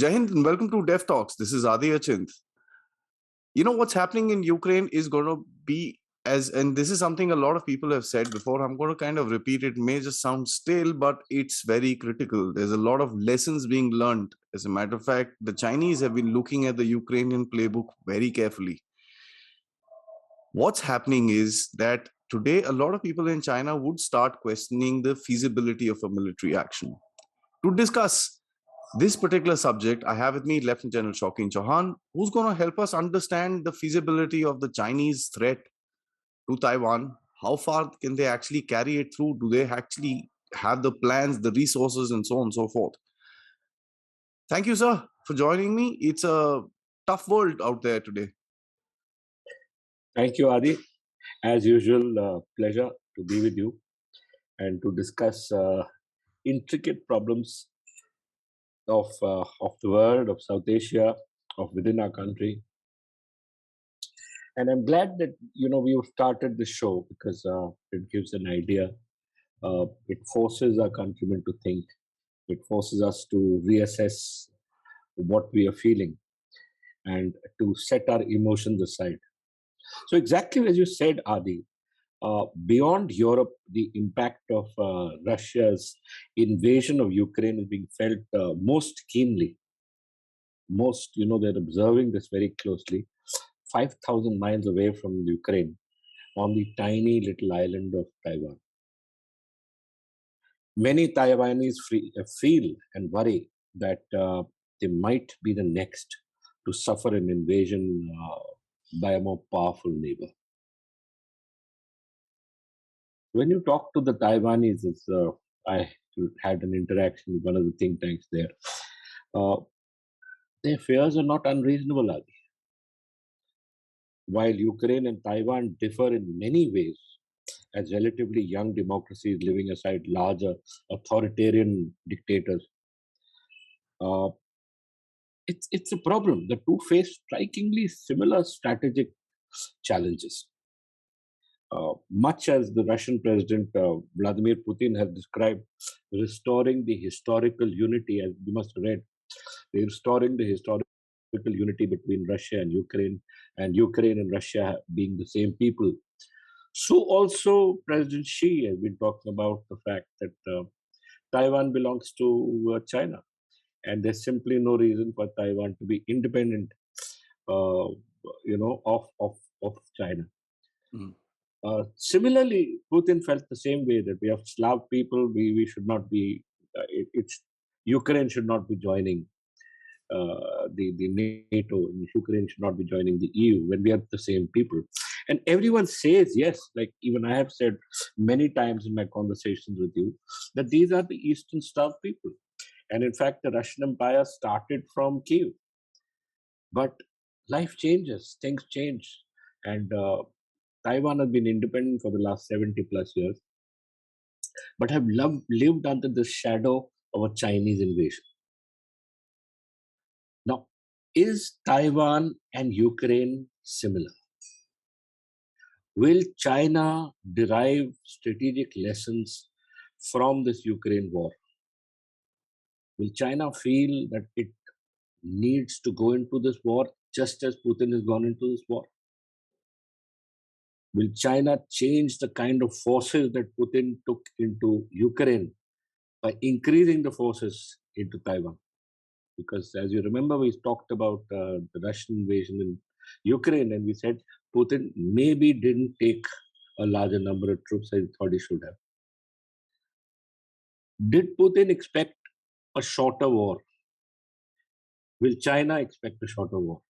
Jai Hind and welcome to Dev Talks. This is Aadi. What's happening in Ukraine is going to be and this is something a lot of people have said before. I'm going to kind of repeat it. May just sound stale, but it's very critical. There's a lot of lessons being learned. As a matter of fact, the Chinese have been looking at the Ukrainian playbook very carefully. What's happening is that today a lot of people in China would start questioning the feasibility of a military action. To discuss this particular subject, I have with me Lieutenant General Shokin Chauhan, who's going to help us understand the feasibility of the Chinese threat to Taiwan. How far can they actually carry it through? Do they actually have the plans, the resources, and so on and so forth? Thank you, sir, for joining me. It's a tough world out there today. Thank you, Aadi. As usual, pleasure to be with you and to discuss intricate problems of the world, of South Asia, of within our country. And I'm glad that we've started the show because it gives an idea. It forces our countrymen to think. It forces us to reassess what we are feeling and to set our emotions aside. So exactly as you said, Aadi, beyond Europe, the impact of Russia's invasion of Ukraine is being felt most keenly. They're observing this very closely. 5,000 miles away from Ukraine, on the tiny little island of Taiwan. Many Taiwanese feel and worry that they might be the next to suffer an invasion by a more powerful neighbor. When you talk to the Taiwanese, I had an interaction with one of the think tanks there. Their fears are not unreasonable, Adi. While Ukraine and Taiwan differ in many ways, as relatively young democracies living aside larger authoritarian dictators, it's a problem. The two face strikingly similar strategic challenges. Much as the Russian President Vladimir Putin has described restoring the historical unity, as you must have read, restoring the historical unity between Russia and Ukraine and Russia being the same people. So also President Xi has been talking about the fact that Taiwan belongs to China, and there's simply no reason for Taiwan to be independent, of China. Mm. Similarly, Putin felt the same way that we have Slav people. We should not be. Ukraine should not be joining the NATO. Ukraine should not be joining the EU when we are the same people. And everyone says yes. Like even I have said many times in my conversations with you that these are the Eastern Slav people. And in fact, the Russian Empire started from Kiev. But life changes, things change, and Taiwan has been independent for the last 70 plus years, but have lived under the shadow of a Chinese invasion. Now, is Taiwan and Ukraine similar? Will China derive strategic lessons from this Ukraine war? Will China feel that it needs to go into this war just as Putin has gone into this war? Will China change the kind of forces that Putin took into Ukraine by increasing the forces into Taiwan? Because as you remember, we talked about the Russian invasion in Ukraine, and we said Putin maybe didn't take a larger number of troops as he thought he should have. Did Putin expect a shorter war? Will China expect a shorter war?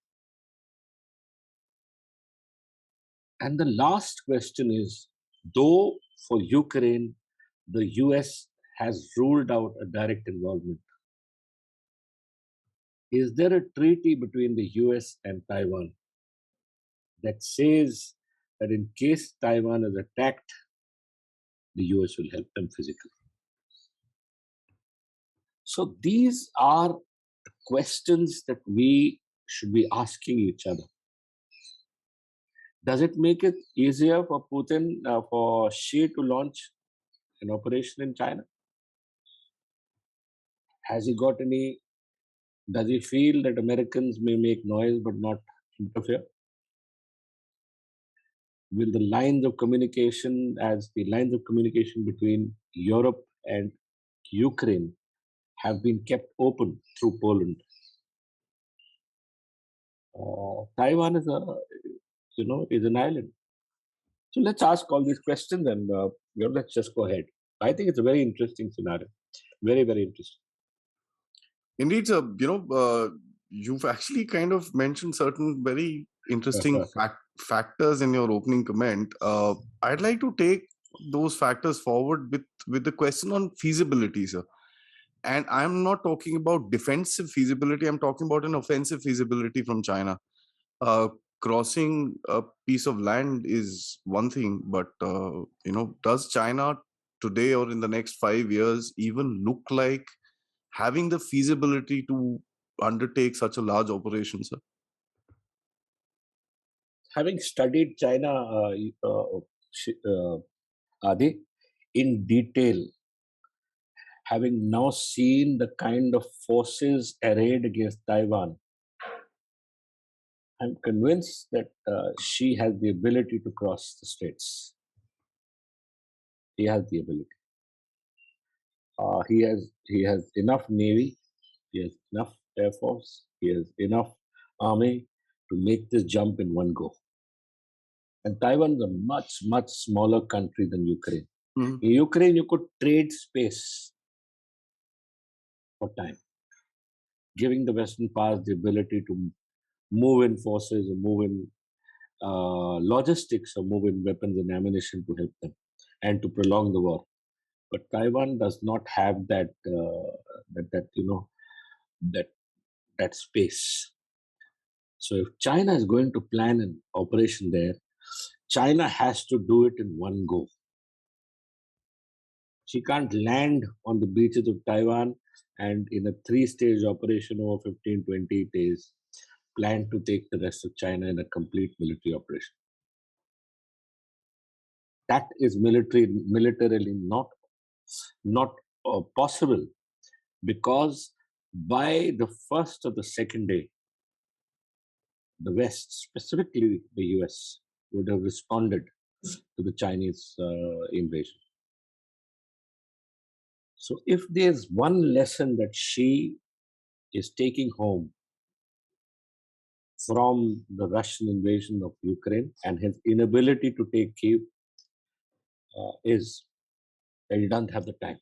And the last question is, though for Ukraine, the US has ruled out a direct involvement, is there a treaty between the US and Taiwan that says that in case Taiwan is attacked, the US will help them physically? So these are questions that we should be asking each other. Does it make it easier for Putin, for Xi to launch an operation in China? Has he got any Does he feel that Americans may make noise but not interfere? Will the lines of communication, as the lines of communication between Europe and Ukraine have been kept open through Poland? Taiwan is is an island. So let's ask all these questions and let's just go ahead. I think it's a very interesting scenario. Very, very interesting. Indeed, sir. You've actually kind of mentioned certain very interesting factors in your opening comment. I'd like to take those factors forward with the question on feasibility, sir. And I'm not talking about defensive feasibility. I'm talking about an offensive feasibility from China. Uh, Crossing a piece of land is one thing, but does China today or in the next 5 years even look like having the feasibility to undertake such a large operation, sir? Having studied China, Adi, in detail, having now seen the kind of forces arrayed against Taiwan, I'm convinced that she has the ability to cross the straits. He has the ability. He has enough navy. He has enough air force. He has enough army to make this jump in one go. And Taiwan is a much, much smaller country than Ukraine. Mhm. In Ukraine, you could trade space for time, giving the Western powers the ability to move in forces or move in logistics or move in weapons and ammunition to help them and to prolong the war. But Taiwan does not have that that space. So if China is going to plan an operation there, China has to do it in one go. She can't land on the beaches of Taiwan and in a three-stage operation over 15, 20 days, plan to take the rest of China in a complete military operation. That is militarily not possible, because by the first or the second day, the West, specifically the US, would have responded to the Chinese invasion. So, if there's one lesson that she is taking home from the Russian invasion of Ukraine and his inability to take Kiev, is that he doesn't have the time.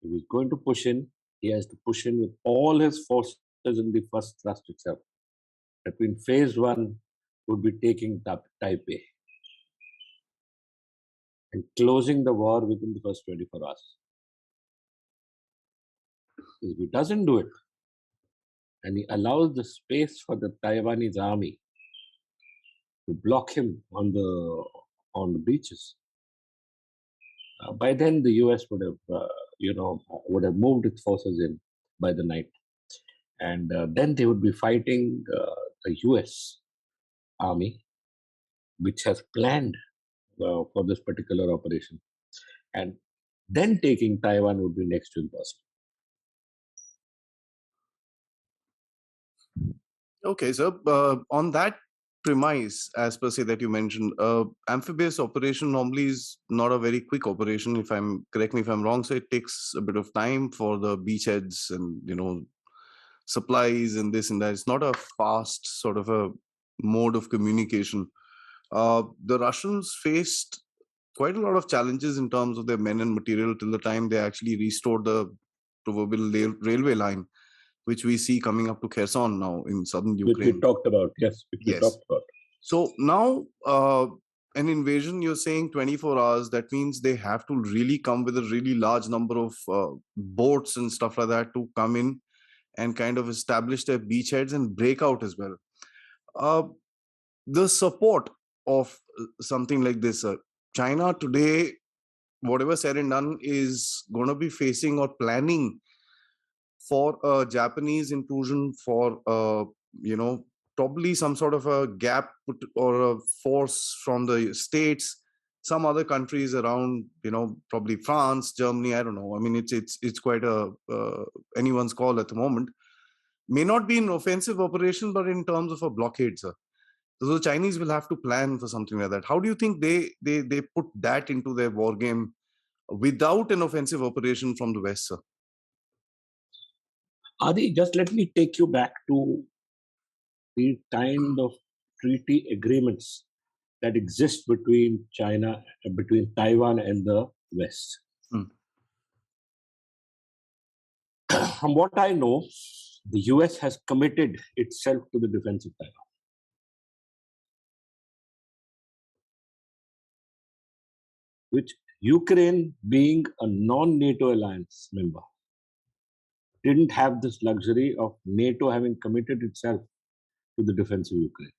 If he's going to push in, he has to push in with all his forces in the first thrust itself. Between phase one would be taking Taipei and closing the war within the first 24 hours. If he doesn't do it, and he allows the space for the Taiwanese army to block him on the beaches, by then the US would have moved its forces in by the night, and then they would be fighting the US army, which has planned for this particular operation, and then taking Taiwan would be next to impossible. Okay, so on that premise, as per se that you mentioned, amphibious operation normally is not a very quick operation. If I'm correct me if I'm wrong, so it takes a bit of time for the beachheads and supplies and this and that. It's not a fast sort of a mode of communication. The Russians faced quite a lot of challenges in terms of their men and material till the time they actually restored the proverbial railway line, which we see coming up to Kherson now in southern Which Ukraine. we talked about, yes. Which we Yes. talked about. So now, an invasion, you're saying 24 hours, that means they have to really come with a really large number of boats and stuff like that to come in and kind of establish their beachheads and break out as well. The support of something like this, China today, whatever said and done, is going to be facing or planning for a Japanese intrusion, for probably some sort of a gap or a force from the states, some other countries around, probably France, Germany, I don't know. I mean, it's quite a anyone's call at the moment. May not be an offensive operation, but in terms of a blockade, sir. So the Chinese will have to plan for something like that. How do you think they put that into their war game without an offensive operation from the West, sir? Adi, just let me take you back to the kind of treaty agreements that exist between between Taiwan and the West. Hmm. From what I know, the US has committed itself to the defense of Taiwan. Which Ukraine, being a non-NATO alliance member, didn't have this luxury of NATO having committed itself to the defense of Ukraine.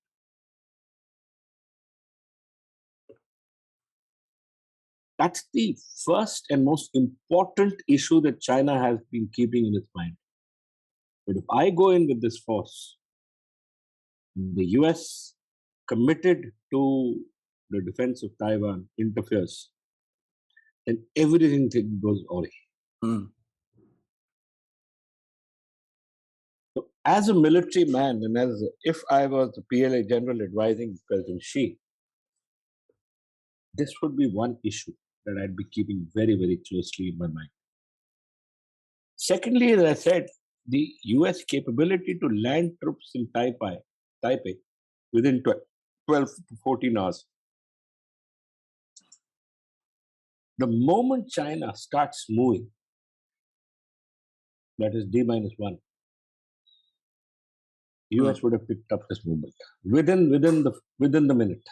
That's the first and most important issue that China has been keeping in its mind. But if I go in with this force, the US committed to the defense of Taiwan interferes, then everything goes awry. Hmm. So as a military man, and if I was the PLA general advising President Xi, this would be one issue that I'd be keeping very, very closely in my mind. Secondly, as I said, the US capability to land troops in Taipei within 12 to 14 hours. The moment China starts moving, that is D-1, US would have picked up this movement within the minute.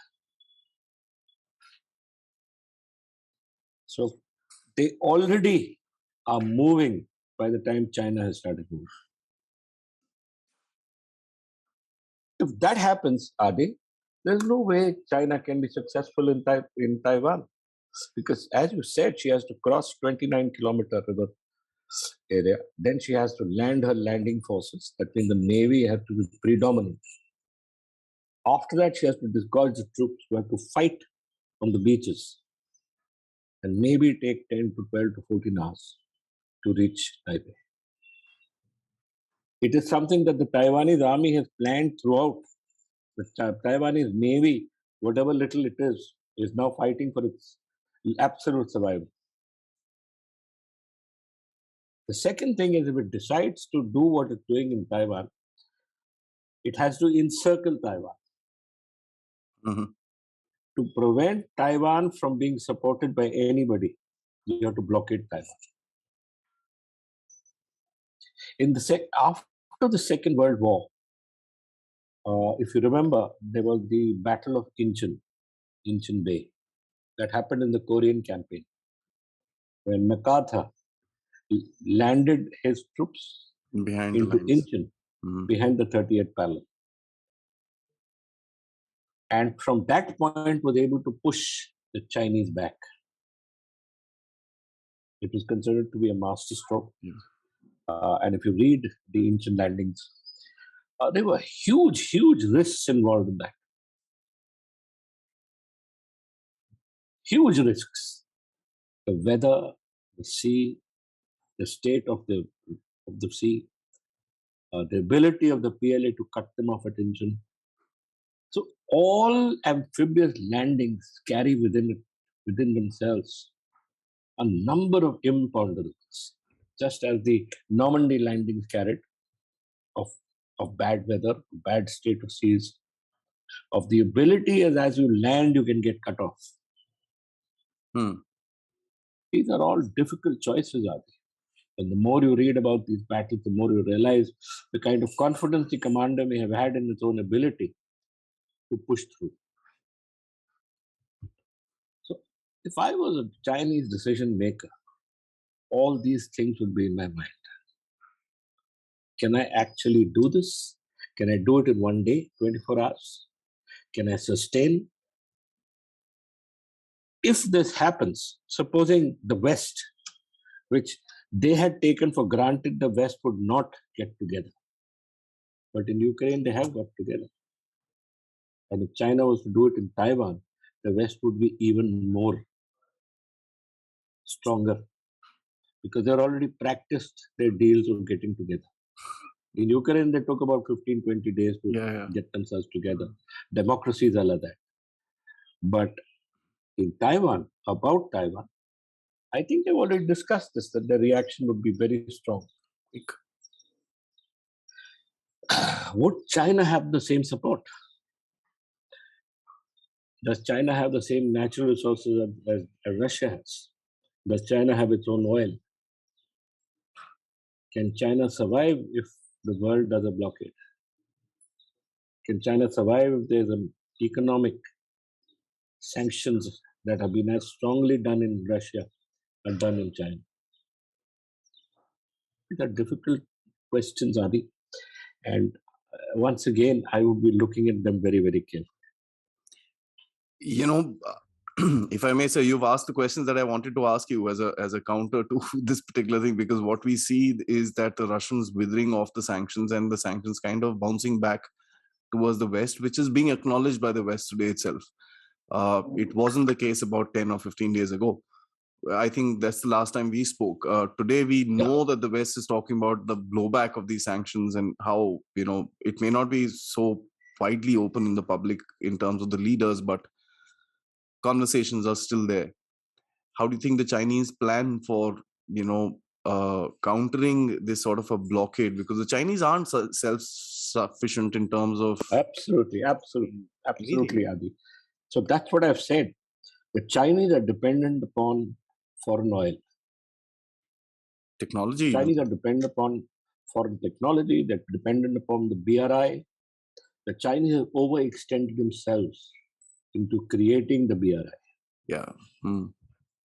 So they already are moving by the time China has started moving. If that happens, Adi, there's no way China can be successful in Taiwan. Because as you said, she has to cross 29-kilometer river area. Then she has to land her landing forces. That means the Navy has to be predominant. After that, she has to disgorge the troops who have to fight on the beaches. And maybe take 10 to 12 to 14 hours to reach Taipei. It is something that the Taiwanese army has planned throughout. The Taiwanese Navy, whatever little it is now fighting for its absolute survival. The second thing is, if it decides to do what it's doing in Taiwan, it has to encircle Taiwan. Mm-hmm. To prevent Taiwan from being supported by anybody, you have to blockade Taiwan. After the Second World War, if you remember, there was the Battle of Incheon Bay, that happened in the Korean campaign, when MacArthur landed his troops Behind the into lines. Incheon, Mm-hmm. behind the 38th parallel. And from that point was able to push the Chinese back. It was considered to be a masterstroke. Yeah. And if you read the Incheon landings, there were huge, huge risks involved in that. Huge risks. The weather, the sea, the state of the sea, the ability of the PLA to cut them off at Incheon. So all amphibious landings carry within themselves a number of imponderables, just as the Normandy landings carried of bad weather, bad state of seas, of the ability as you land, you can get cut off. These are all difficult choices, Aadi. And the more you read about these battles, the more you realize the kind of confidence the commander may have had in its own ability to push through. So, if I was a Chinese decision maker, all these things would be in my mind. Can I actually do this? Can I do it in one day, 24 hours? Can I sustain? If this happens, supposing the West, which they had taken for granted the West would not get together. But in Ukraine, they have got together. And if China was to do it in Taiwan, the West would be even more stronger because they're already practiced their deals of getting together. In Ukraine, they took about 15, 20 days to Yeah. get themselves together. Democracies are like that. But in Taiwan, about Taiwan, I think they've already discussed this, that the reaction would be very strong. Would China have the same support? Does China have the same natural resources as Russia has? Does China have its own oil? Can China survive if the world does a blockade? Can China survive if there's an economic sanctions that have been as strongly done in Russia are done in China? These are difficult questions, Adi. And once again, I would be looking at them very, very carefully. You know, if I may say, you've asked the questions that I wanted to ask you as a counter to this particular thing, because what we see is that the Russians withering off the sanctions and the sanctions kind of bouncing back towards the West, which is being acknowledged by the West today itself. It wasn't the case about 10 or 15 days ago. I think that's the last time we spoke. Today, we know that the West is talking about the blowback of these sanctions and how, it may not be so widely open in the public in terms of the leaders, but conversations are still there. How do you think the Chinese plan for, countering this sort of a blockade? Because the Chinese aren't self-sufficient in terms of Absolutely, Adi. So that's what I've said. The Chinese are dependent upon foreign oil. Technology. Chinese are dependent upon foreign technology. They're dependent upon the BRI. The Chinese have overextended themselves into creating the BRI. Yeah.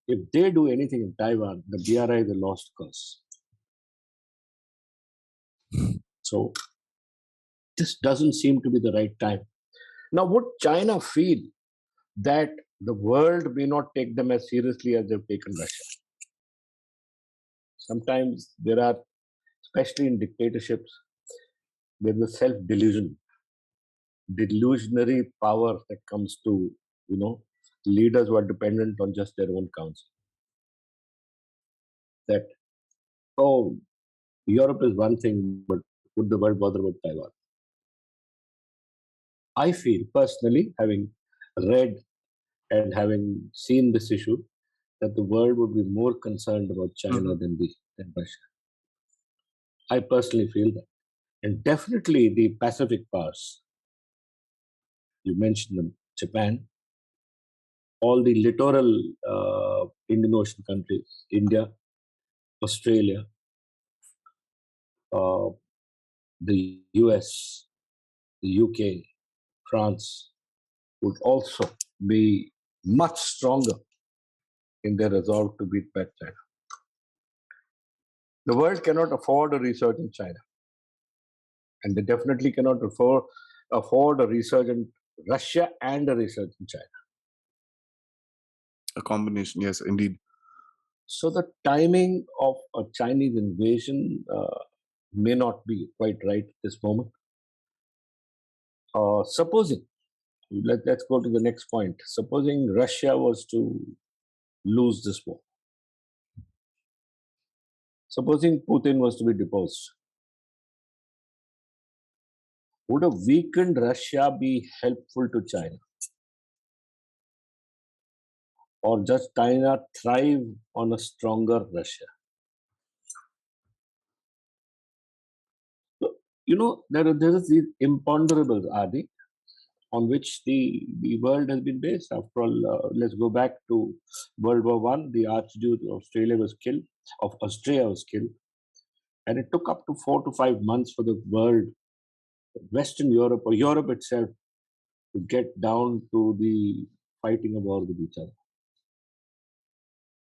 If they do anything in Taiwan, the BRI is a lost cause. So this doesn't seem to be the right time. Now, would China feel that the world may not take them as seriously as they've taken Russia? Sometimes there are, especially in dictatorships, there's a self-delusion, delusionary power that comes to, leaders who are dependent on just their own counsel. That, oh, Europe is one thing, but would the world bother about Taiwan? I feel personally, having read and having seen this issue, that the world would be more concerned about China than Russia. I personally feel that. And definitely the Pacific powers. You mentioned them, Japan, all the littoral Indian Ocean countries, India, Australia, the US, the UK, France would also be much stronger in their resolve to beat back China. The world cannot afford a resurgent in China. And they definitely cannot afford a resurgent in Russia and a resurgent in China. A combination, yes, indeed. So the timing of a Chinese invasion may not be quite right at this moment. Supposing, let's go to the next point. Supposing Russia was to lose this war. Supposing Putin was to be deposed. Would a weakened Russia be helpful to China? Or does China thrive on a stronger Russia? So, there is these imponderables, Adi, on which the world has been based. After all, let's go back to World War One. The Archduke of Austria was killed, and it took up to 4 to 5 months for the world, Western Europe or Europe itself, to get down to the fighting a war with each other.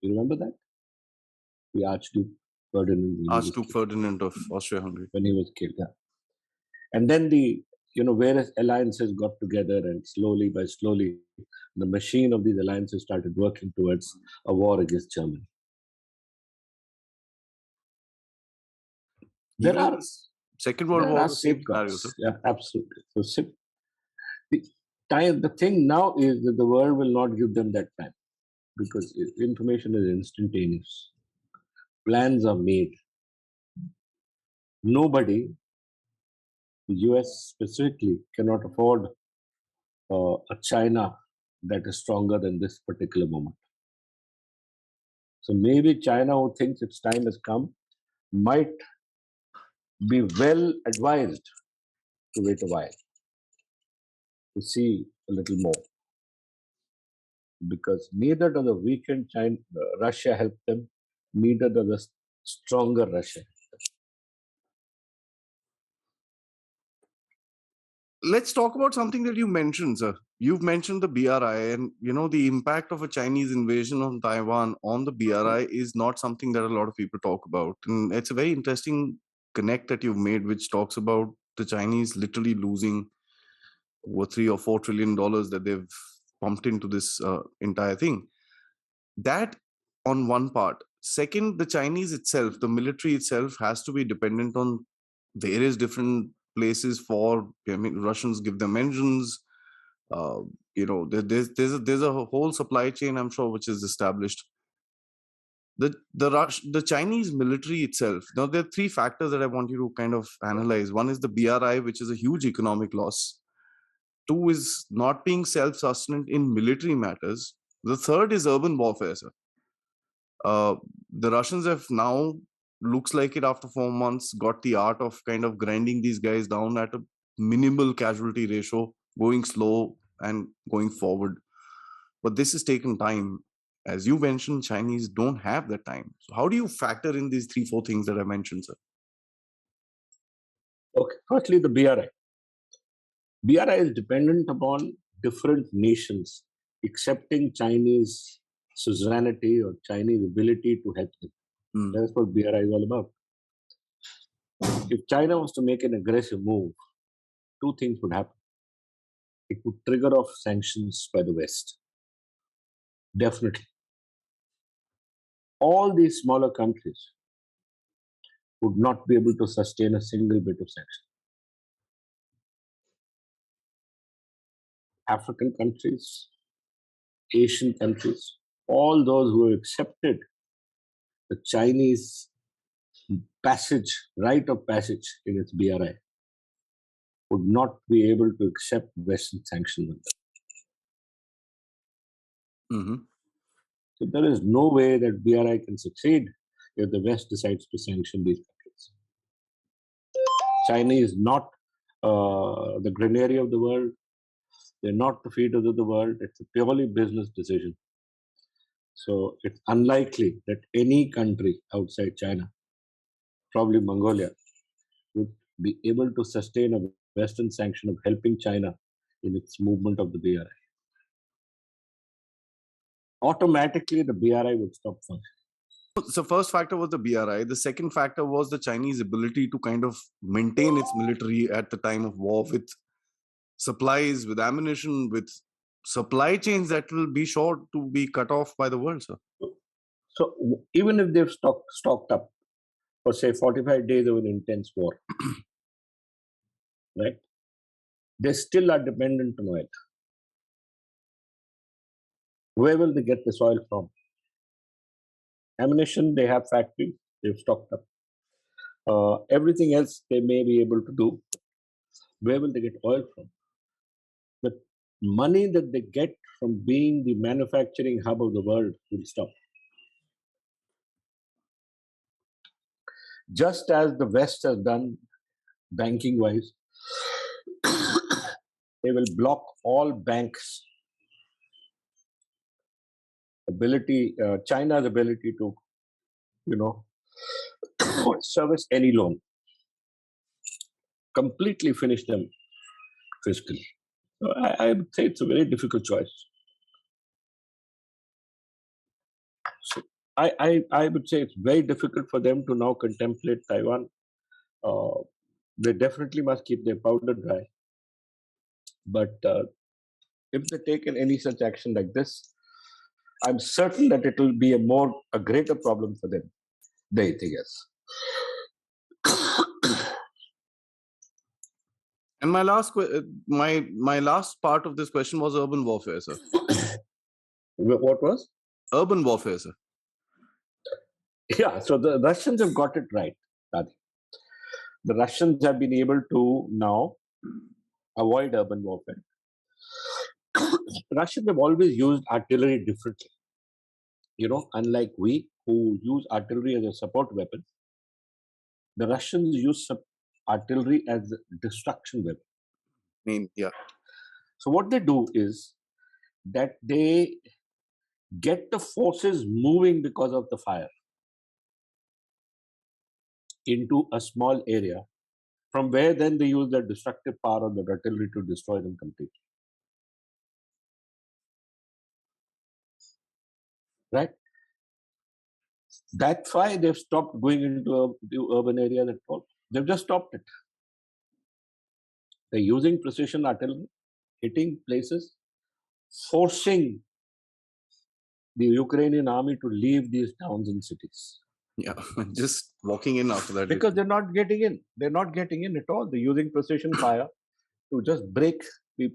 You remember that? The Archduke Ferdinand of Austria-Hungary. When he was killed, yeah. And then the various alliances got together, and slowly, the machine of these alliances started working towards a war against Germany. There are Second World War, safeguards. Yeah, absolutely. So time. The thing now is that the world will not give them that time because information is instantaneous. Plans are made. Nobody, the US specifically, cannot afford a China that is stronger than this particular moment. So maybe China, who thinks its time has come, might be well advised to wait a while to see a little more, because neither does a weakened China, Russia help them, neither does a stronger Russia. Let's talk about something that you mentioned, sir. You've mentioned the BRI, and the impact of a Chinese invasion on Taiwan on the BRI is not something that a lot of people talk about. And it's a very interesting connect that you've made, which talks about the Chinese literally losing over $3 or $4 trillion that they've pumped into this entire thing. That on one part. Second, the Chinese itself, the military itself, has to be dependent on various different places for. Russians give them engines. There's a whole supply chain, I'm sure, which is established. The Chinese military itself. Now, there are three factors that I want you to kind of analyze. One is the BRI, which is a huge economic loss. Two is not being self-sustenant in military matters. The third is urban warfare, sir. The Russians have now, looks like it after 4 months, got the art of kind of grinding these guys down at a minimal casualty ratio, going slow and going forward. But this has taken time. As you mentioned, Chinese don't have that time. So how do you factor in these 3-4 things that I mentioned, sir? Okay, firstly, the BRI. BRI is dependent upon different nations accepting Chinese suzerainty or Chinese ability to help them. That's what BRI is all about. If China was to make an aggressive move, two things would happen. It would trigger off sanctions by the West. Definitely. All these smaller countries would not be able to sustain a single bit of sanction. African countries, Asian countries, all those who have accepted the Chinese right of passage in its BRI would not be able to accept Western sanctions. So there is no way that BRI can succeed if the West decides to sanction these countries. China is not the granary of the world. They're not the feeders of the world. It's a purely business decision. So it's unlikely that any country outside China, probably Mongolia, would be able to sustain a Western sanction of helping China in its movement of the BRI. Automatically, the BRI would stop functioning. So first factor was the BRI. The second factor was the Chinese ability to kind of maintain its military at the time of war with supplies, with ammunition, with supply chains that will be sure to be cut off by the world, sir. So even if they've stocked up for say 45 days of an intense war, right? They still are dependent on oil. Where will they get this oil from? Ammunition, they have factories, they've stocked up. Everything else they may be able to do. Where will they get oil from? The money that they get from being the manufacturing hub of the world will stop. Just as the West has done banking-wise, they will block all banks' China's ability to, service any loan. Completely finish them fiscally. So I would say it's a very difficult choice. So I would say it's very difficult for them to now contemplate Taiwan. They definitely must keep their powder dry. But if they take any such action like this, I'm certain that it will be a greater problem for them than anything else. And my last part of this question was urban warfare, sir. What was? Urban warfare, sir. Yeah, so the Russians have got it right, Adi. The Russians have been able to now avoid urban warfare. Russians have always used artillery differently. Unlike we, who use artillery as a support weapon, the Russians use artillery as a destruction weapon. Yeah. So what they do is that they get the forces moving because of the fire into a small area, from where then they use the destructive power of the artillery to destroy them completely. Right? That's why they've stopped going into urban areas at all. They've just stopped it. They're using precision artillery, hitting places, forcing the Ukrainian army to leave these towns and cities. Yeah, just walking in after that. Because they're not getting in. They're not getting in at all. They're using precision fire to just break the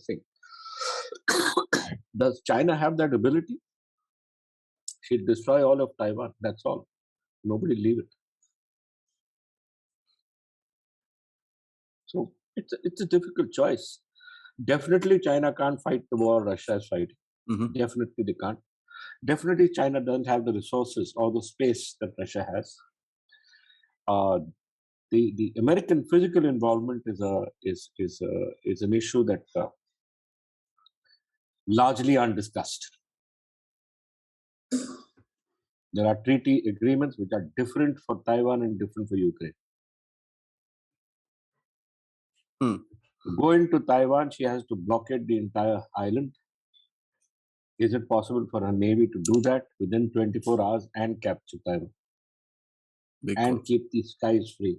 thing. Does China have that ability? She'd destroy all of Taiwan. That's all. Nobody leave it. So it's a difficult choice. Definitely, China can't fight the war Russia is fighting. Definitely, they can't. Definitely, China doesn't have the resources or the space that Russia has. The American physical involvement is an issue that largely undiscussed. There are treaty agreements which are different for Taiwan and different for Ukraine. Going to Taiwan, she has to blockade the entire island. Is it possible for her navy to do that within 24 hours and capture Taiwan and keep the skies free?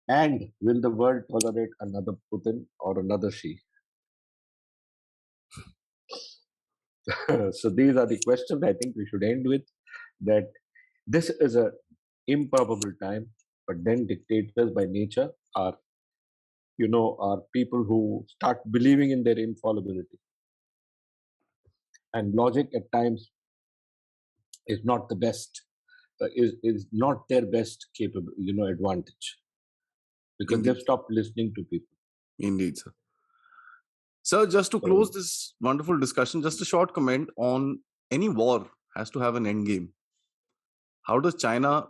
And will the world tolerate another Putin or another Xi? So these are the questions I think we should end with. That this is an improbable time, but then dictators by nature are people who start believing in their infallibility. And logic at times is not the best, is not their best capable, advantage. Because they've stopped listening to people. Indeed, sir. Sir, just to close this wonderful discussion, just a short comment on any war has to have an end game. How does China,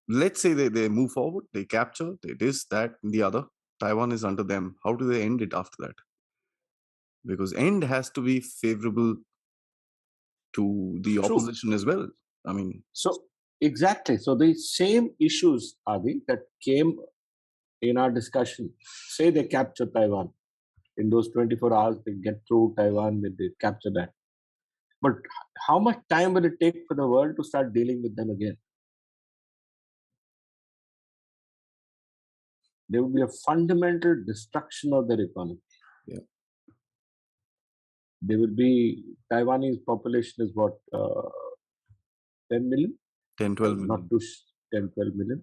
let's say they move forward, they capture, they this, that, and the other, Taiwan is under them. How do they end it after that? Because end has to be favorable to the opposition as well. I mean, so exactly. So the same issues, Adi, that came in our discussion. Say they capture Taiwan. In those 24 hours, they get through Taiwan, they capture that. But how much time will it take for the world to start dealing with them again? There will be a fundamental destruction of their economy. Yeah. There will be, Taiwanese population is what, 10 million? 10, 12 million. Not to 10, 12 million.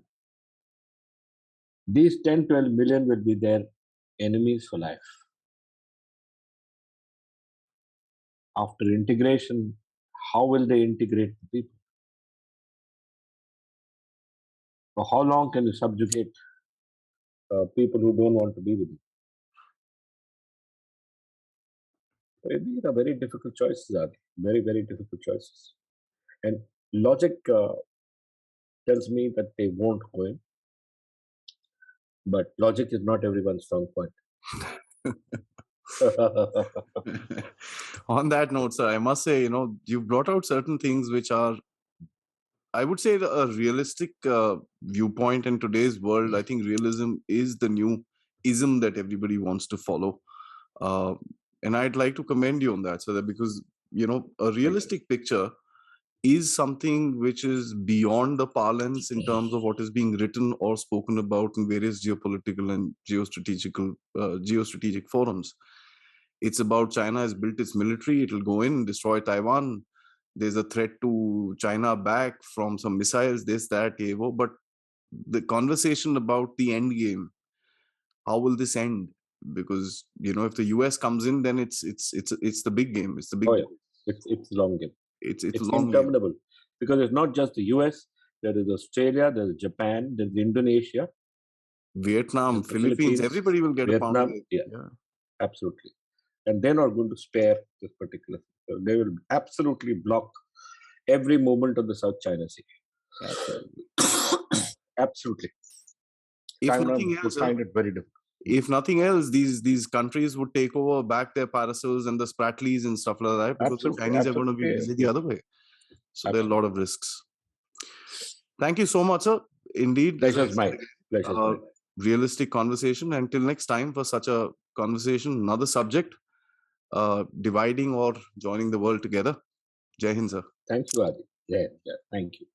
These 10, 12 million will be their enemies for life. After integration, how will they integrate the people? For how long can you subjugate people who don't want to be with you? These are very difficult choices, are they? Very, very difficult choices. And logic tells me that they won't go in. But logic is not everyone's strong point. On that note, sir, I must say, you've brought out certain things which are, I would say, a realistic viewpoint in today's world. I think realism is the new ism that everybody wants to follow. And I'd like to commend you on that, so that because, a realistic picture is something which is beyond the parlance in terms of what is being written or spoken about in various geopolitical and geostrategic forums. It's about China has built its military, it will go in, destroy Taiwan. There's a threat to China back from some missiles, this, that, but the conversation about the end game. How will this end? Because if the US comes in, then it's the big game. It's the big. Oh yeah, it's long game. It's It's long game. interminable because it's not just the US. There is Australia, there's Japan, there's Indonesia, Vietnam, there's the Philippines, Philippines, everybody will get a pound. Vietnam. Yeah, absolutely. And they're not going to spare this particular. They will absolutely block every movement of the South China Sea. Absolutely. Absolutely. If China nothing would else, find it very difficult. if nothing else, these countries would take over back their parasols and the Spratlys and stuff like that, because the Chinese are going to be busy the other way. So there are a lot of risks. Thank you so much, sir. Indeed. Pleasure's mine. Pleasure's mine. Realistic conversation. Until next time for such a conversation, another subject, dividing or joining the world together. Jai Hind, sir. Thank you, Aadi. Yeah, thank you.